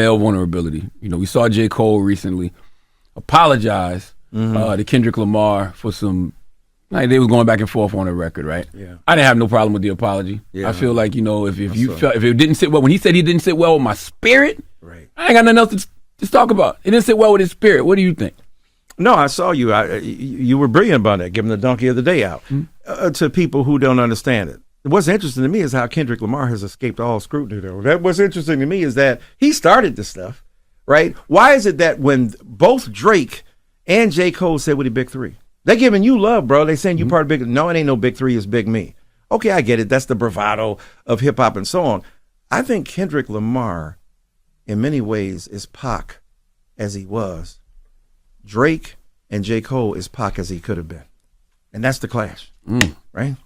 Male vulnerability. We saw J. Cole recently apologize to Kendrick Lamar for some. They was going back and forth on the record, right? Yeah. I didn't have no problem with the apology. Yeah. I feel like if you felt if it didn't sit well when he said he didn't sit well with my spirit, right? I ain't got nothing else to talk about. It didn't sit well with his spirit. What do you think? No, I saw you. You were brilliant about that, giving the donkey of the day out to people who don't understand it. What's interesting to me is how Kendrick Lamar has escaped all scrutiny, though. What's interesting to me is that he started this stuff, right? Why is it that when both Drake and J. Cole said we're the big three, they giving you love, bro. They saying you part of big. No, it ain't no big three. It's big me. Okay, I get it. That's the bravado of hip hop and so on. I think Kendrick Lamar, in many ways, is Pac as he was. Drake and J. Cole is Pac as he could have been, and that's the clash, right?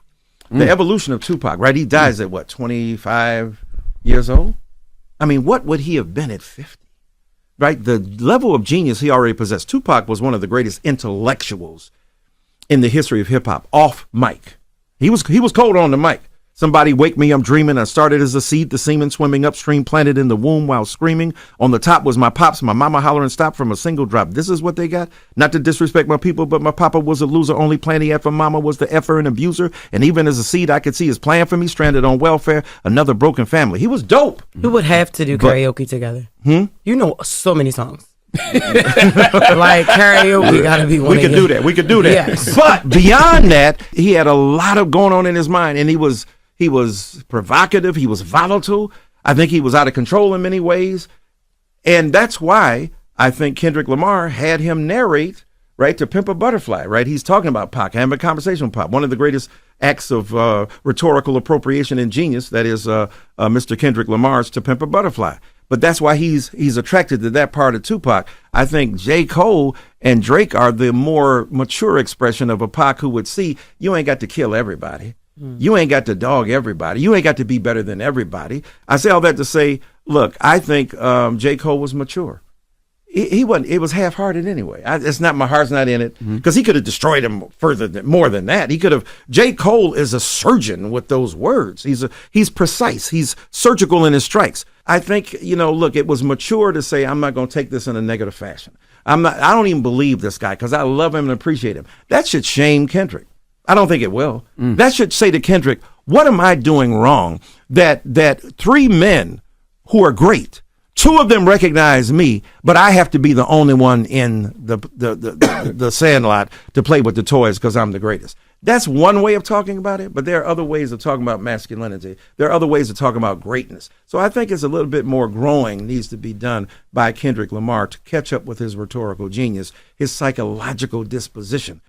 The evolution of Tupac, right? He dies at what, 25 years old? I mean, what would he have been at 50? Right? The level of genius he already possessed. Tupac was one of the greatest intellectuals in the history of hip hop, off mic. He was cold on the mic. Somebody wake me, I'm dreaming. I started as a seed, the semen swimming upstream, planted in the womb while screaming. On the top was my pops, my mama hollering stop from a single drop. This is what they got. Not to disrespect my people, but my papa was a loser. Only plan he had for mama was the effer and abuser. And even as a seed, I could see his plan for me, stranded on welfare, another broken family. He was dope. We would have to do karaoke together. You know so many songs. Like karaoke gotta be one. We could do that. We could do that. Yes. But beyond that, he had a lot of going on in his mind, and he was provocative. He was volatile. I think he was out of control in many ways, and that's why I think Kendrick Lamar had him narrate right to "Pimp a Butterfly." Right, he's talking about Pac, having a conversation with Pac. One of the greatest acts of rhetorical appropriation and genius that is Mr. Kendrick Lamar's "To Pimp a Butterfly." But that's why he's attracted to that part of Tupac. I think J. Cole and Drake are the more mature expression of a Pac who would see you ain't got to kill everybody. You ain't got to dog everybody. You ain't got to be better than everybody. I say all that to say, look, I think J. Cole was mature. He wasn't. It was half-hearted anyway. It's not, my heart's not in it, because he could have destroyed him more than that. He could have. J. Cole is a surgeon with those words. He's precise. He's surgical in his strikes. I think, look, it was mature to say, I'm not going to take this in a negative fashion. I don't even believe this guy because I love him and appreciate him. That should shame Kendrick. I don't think it will. That should say to Kendrick, what am I doing wrong that three men who are great, two of them recognize me, but I have to be the only one in the sandlot to play with the toys because I'm the greatest. That's one way of talking about it, but there are other ways of talking about masculinity. There are other ways of talking about greatness. So I think it's a little bit more growing needs to be done by Kendrick Lamar to catch up with his rhetorical genius, his psychological disposition.